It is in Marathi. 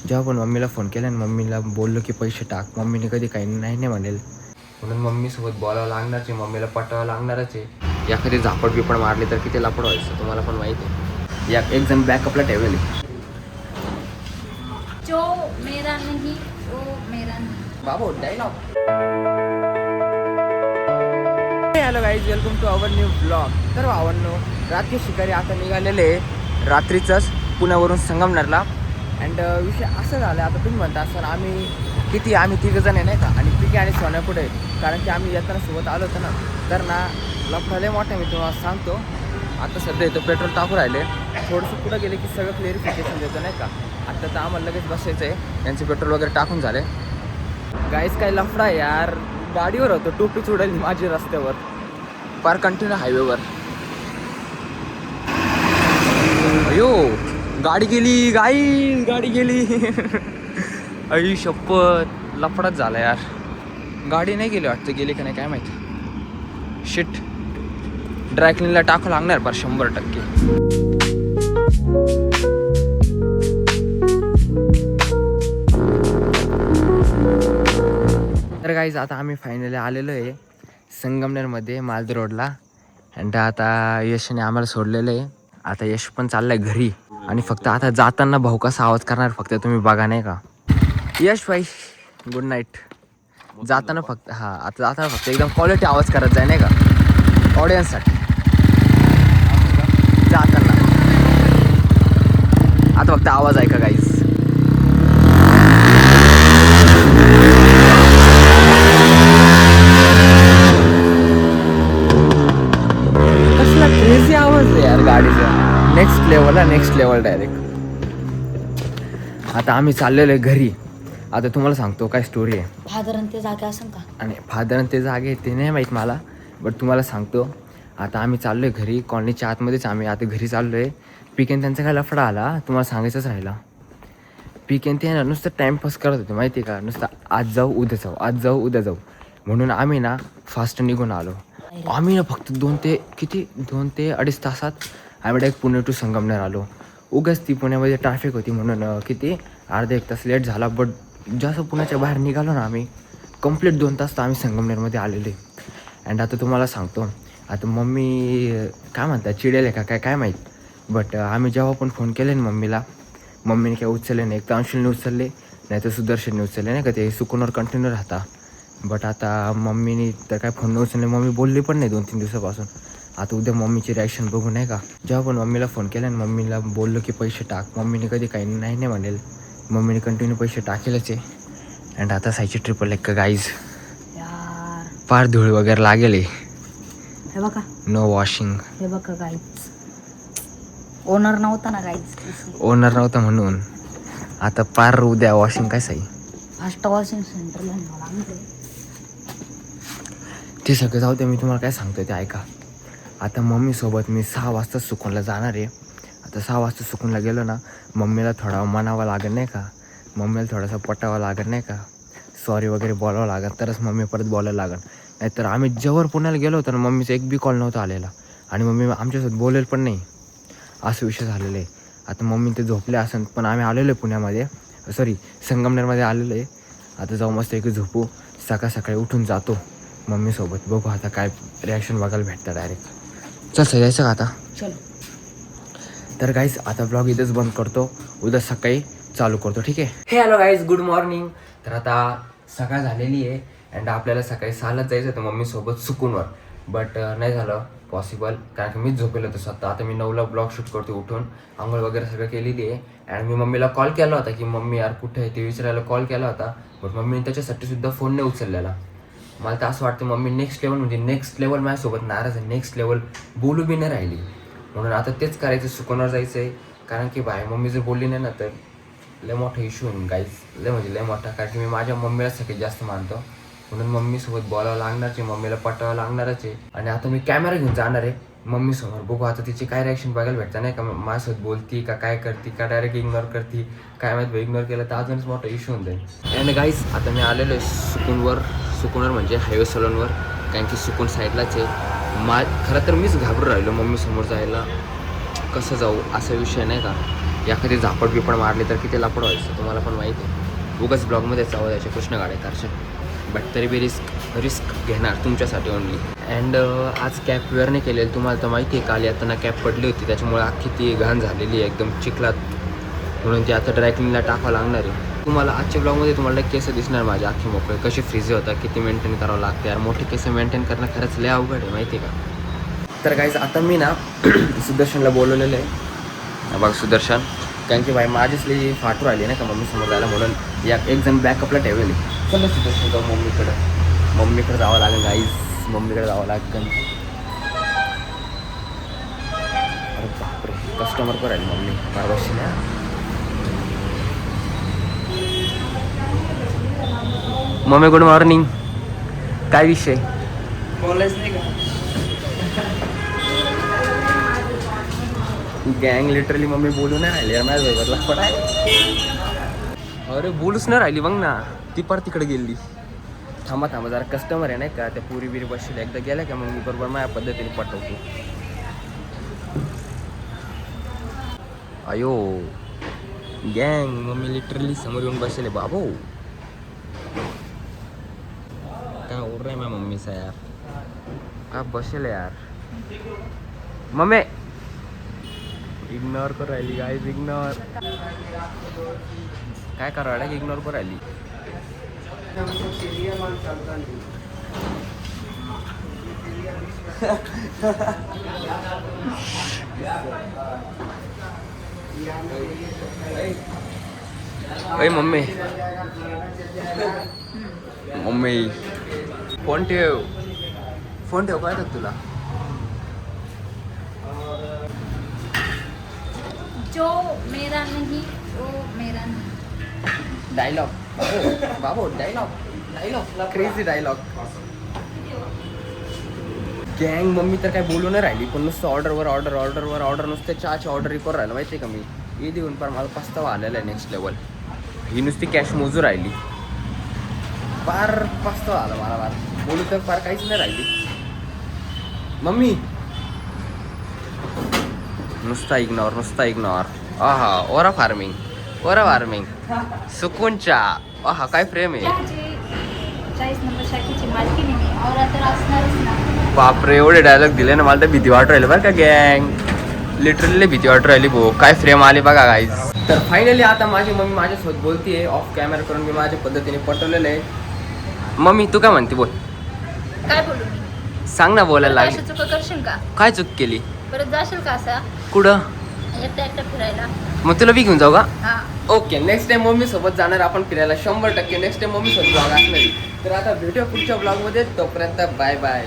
जेव्हा पण मम्मीला फोन केला आणि मम्मीला बोललो की पैसे टाक, मम्मीने कधी काही नाही म्हणेल, म्हणून मम्मीसोबत बोलावं लागणारच आहे, मम्मीला पटावं लागणारच आहे. एखादी झापड बिपड मारली तर किती लपड व्हायचं तुम्हाला पण माहिती आहे. एक जण बॅकअपला ठेवले. जो मेरा नहीं वो मेरा नहीं. बाबू dialogue. Hello guys, welcome to our new blog. तर भावांनो, रात्री शिकारी आता निघालेले रात्रीचंच पुण्यावरून संगमनेरला. अँड विषय असं झालं, आता तुम्ही म्हणता असताना आम्ही तिघंजण आहे नाही का, आणि पिके आणि सोन्या पुढे, कारण की आम्ही येताना सोबत आलो होतो ना, तर ना लफडाले मोठा मी तुम्हाला सांगतो. आता सध्या इथं पेट्रोल टाकू राहिले, थोडंसं पुढं गेले की सगळं क्लिअरिफिकेशन देतो नाही का. आता तर आम्हाला लगेच बसायचं आहे, यांचे पेट्रोल वगैरे टाकून झाले. गाईज काय लफडा आहे यार, गाडीवर होतो, टोपीच उडाली माझी रस्त्यावर, पार कंटिन्यू हायवेवर. अयो गाडी गेली, गाडी गेली. आई शपथ, लफडाच झाला यार. गाडी नाही गेली वाटतं, गेली का नाही काय माहिती. शिट, ड्रायक्लिनला टाकू लागणार पर 100%. तर गाईज आता आम्ही फायनली आलेलो आहे संगमनेरमध्ये मालदी रोडला. अँड आता यशने आम्हाला सोडलेलं आहे. आता यश पण चाललंय घरी, आणि फक्त आता जाताना भाऊ कसा आवाज करणार फक्त तुम्ही बघा नाही का. यश भाई गुड नाईट. जाताना फक्त आता जाताना फक्त एकदम क्वालिटी आवाज करत जाय नाही का ऑडियन्ससाठी. जाताना आता फक्त आवाज ऐका गाईज. कसला क्रेझी आवाज आहे यार गाडीचा, नेक्स्ट लेवल डायरेक्ट. आता आम्ही चाललेलो आहे घरी. आता तुम्हाला सांगतो काय स्टोरी आहे. फादर ते जागे असेल का, आणि फादर ते जागे ते नाही माहीत मला, बट तुम्हाला सांगतो. आता आम्ही चाललो आहे घरी, कॉलनीच्या आतमध्येच आम्ही आता घरी चाललो आहे. पिकेन त्यांचा काय लफडा आला तुम्हाला सांगायचंच राहिला. पिकेन ते ना नुसतं टाईमपास करत होते माहिती का, नुसतं आज जाऊ उद्या जाऊ म्हणून आम्ही ना फास्ट निघून आलो. आम्ही ना फक्त 2 ते 2.5 तासात आम्ही डायरेक्ट पुणे टू संगमनेर आलो. उगाच ती पुण्यामध्ये ट्रॅफिक होती म्हणून अर्धा 1 तास लेट झाला. बट जसं पुण्याच्या बाहेर निघालो ना आम्ही, कंप्लीट 2 तास तर आम्ही संगमनेरमध्ये आलेले. अँड आता तुम्हाला सांगतो, आता मम्मी काय म्हणतात चिडेल आहे का काय माहीत, बट आम्ही जेव्हा पण फोन केले ना मम्मीने काय उचलले नाही. एक तर अंशुलने उचलले, नाही तर सुदर्शनने उचलले नाही का, ते सुकूनवर कंटिन्यू राहता. बट आता मम्मीने तर काय फोन न उचलले, मम्मी बोलली पण नाही 2-3 दिवसापासून. आता उद्या मम्मीची रिॲक्शन बघू नाही का. जेव्हा पण मम्मीला फोन केला आणि मम्मीला बोललो की पैसे टाक, मम्मीने कधी काही नाही म्हणेल, मम्मीने कंटिन्यू पैसे टाकेलच आहे. अँड आता सायची ट्रिपल एक गाईज यार पार धूळ वगैरे लागेल. हे बघा, नो वॉशिंग. हे बघा गाईज, ओनर नव्हता ना गाईज, ओनर नव्हता म्हणून आता पार उद्या वॉशिंग काय साई. फास्ट वॉशिंग सेंटरला न्यावं. ते सगळं जाऊ दे, मी तुम्हाला काय सांगतो ते ऐका. आता मम्मीसोबत मी 6 वाजता सुकूनला जाणार आहे. आता 6 वाजता सुकूनला गेलो ना, मम्मीला थोडा मनावं लागेल नाही का, मम्मीला थोडासा पटावं लागेल नाही का, सॉरी वगैरे बोलावं लागेल, तरच मम्मी परत बोलायला लागेल. नाहीतर आम्ही जेव्हा पुण्याला गेलो होतो ना, मम्मीचा एक बी कॉल नव्हता आलेला, आणि मम्मी आमच्यासोबत बोलेल पण नाही, असं विषय झालेलं आहे. आता मम्मी ते झोपले असेल, पण आम्ही आलेलो आहे पुण्यामध्ये, संगमनेरमध्ये आलेलो आहे. आता जाऊ मस्त एक झोपू, सकाळी उठून जातो मम्मीसोबत, बघू आता काय रिॲक्शन बघायला भेटतं डायरेक्ट. चल जायचं का आता. चल. तर गाईज आता ब्लॉग इथेच बंद करतो, उद्या सकाळी चालू करतो, ठीक आहे. हे हॅलो गाईज, गुड मॉर्निंग. तर आता सकाळ झालेली आहे, अँड आपल्याला सकाळी 6लाच जायचं होतं मम्मीसोबत सुकूनवर, बट नाही झालं पॉसिबल, कारण की मीच झोपेल होतं स्वतः. आता मी 9ला ब्लॉग शूट करतो उठून, आंघोळ वगैरे सगळं केलेली आहे. अँड मी मम्मीला कॉल केला होता की मम्मी यार कुठे आहे ते विचारायला कॉल केला होता, बट मम्मीने त्याच्यासाठी सुद्धा फोन नाही उचललेला. मला तर असं वाटतं मम्मी नेक्स्ट लेवल माझ्यासोबत नाराज आहे, नेक्स्ट लेवल बोलू बी नाही राहिली. म्हणून आता तेच करायचं, सुकूनवर जायचं आहे. कारण की बाय मम्मी जर बोलली नाही ना तर लय मोठा इश्यू होईल गाईज, लय मोठा. कारण की मी माझ्या मम्मीला सगळ्यात जास्त मानतो, म्हणून मम्मीसोबत बोलावं लागणारच आहे, मम्मीला पटावं लागणारच आहे. आणि आता मी कॅमेरा घेऊन जाणार आहे मम्मीसमोर, बघू आता तिची काय रिॲक्शन बघायला भेटतं नाही का, माझ्यासोबत बोलती का काय करती का डायरेक्ट इग्नोर करती काय माहीत. इग्नोर केलं तर अजूनच मोठा इश्यू होऊन जाईल. अँड गाईज आता मी आलेलो आहे सुकूनवर म्हणजे हायवे सलूनवर, कारण की सुकून साईडलाच आहे. खरं तर मीच घाबरून राहिलो मम्मीसमोर जायला, कसं जाऊ असा विषय नाही का. एखादी झापड बिपड मारली तर किती लापड व्हायचं तुम्हाला पण माहिती आहे. उगाच ब्लॉगमध्ये चावं द्यायचे कृष्ण गाडेकरचे. बट तरी बी रिस्क घेणार तुमच्यासाठी ओनली. अँड आज कॅप वेअर नाही केलेली. तुम्हाला तर माहिती आहे काल येताना कॅप पडली होती त्याच्यामुळे अख्खी ती घाण झालेली आहे एकदम चिखलात. म्हणून ती आता ड्रायक्लिनला टाकावं लागणार आहे. तुम्हाला आजच्या ब्लॉगमध्ये तुम्हाला केस दिसणार माझे अख्खे मोकळे कसे फ्रीज होतात किती मेंटेन करावं लागतं यार. मोठे केस मेंटेन करणं खरंच लय अवघड आहे माहिती आहे का. तर गाईज आता मी ना सुदर्शनला बोलवलेलं आहे. बघ सुदर्शन कारण की भाई माझीच लई फाटू राहिली ना का मम्मी समोर जायला म्हणून एक जण बॅकअपला ठेवलेली. चल सुदर्शन जाऊ मम्मीकडे जावं लागेल गाईज. मम्मीकडे जावं लागेल. अरे बापरे कस्टमर पण राहील मम्मी परवाशी ना. Mummy good morning. काय विषय कॉलेज नाही का? गँग लिटरली मम्मी बोलू नाही राहिली यार माझ्या बरोबरला पडाय. अरे बोलूच नाही राहिली बघ ना. ती पर तिकडे गेली. थांबा जरा कस्टमर आहे नाही का त्या पुरी बिरी बसली एकदा गेल्या का मग मी बरोबर माझ्या पद्धतीने पटवतो. अयो गँग मम्मी लिटरली समोर येऊन बसले बाबू. काय ओर रे माझ्या मम्मीचा यार का बसेल यार. मम्मी इग्नोर करू राहिली गाईज. इग्नोर काय करू राहिला इग्नोर करू राहिली. अय मम्मी फोन ठेव काय तर तुला. जो मेरा नहीं वो मेरा नहीं. डायलॉग बाबू डायलॉग क्रेझी डायलॉग. गँग मम्मी तर काय बोलू नाही राहिली पण नुसतं ऑर्डर नुसतं चहाची ऑर्डर करून राहिलं माहिती आहे का मी. हे देऊन पण मला पस्तावा आलेला आहे नेक्स्ट लेवल. ही नुसती कॅश मोजू राहिली फार पस्तावा आला मला. बोलू तर फार काहीच नाही राहिली मम्मी. नुसता इग्नोर. आहा ओरा फार्मिंग सुकूनच्या. आहा काय प्रेम आहे. 40 नंबर शाखेची मालकीण आहे मी. और आता असणारच ना. बापरे एवढे डायलॉग दिले ना मला तर भीती वाटू राहिली बरं का गँग. लिटरली भीती वाटू राहिली भाऊ. काय फ्रेम आली बघा गाईज. तर फायनली आता माझी मम्मी माझ्यासोबत बोलतीये ऑफ कॅमेरा करून मी माझ्या पद्धतीने पटवलेलं आहे. मम्मी तू काय म्हणते बोल. काय बोलू मी? सांग ना बोलायला अशा लागली. चुका करशील का? काय चूक केली. परत जाशील का असा कुठं एकटा फिरायला? मग तुला बी घेऊन जाऊ का. हा. ओके नेक्स्ट टाइम मम्मी सोबत जाणार आपण फिरायला 100%. नेक्स्ट टाइम मम्मी सोबत ब्लॉग असणार. तर आता भेटूया पुढच्या ब्लॉग मध्ये. तोपर्यंत बाय बाय.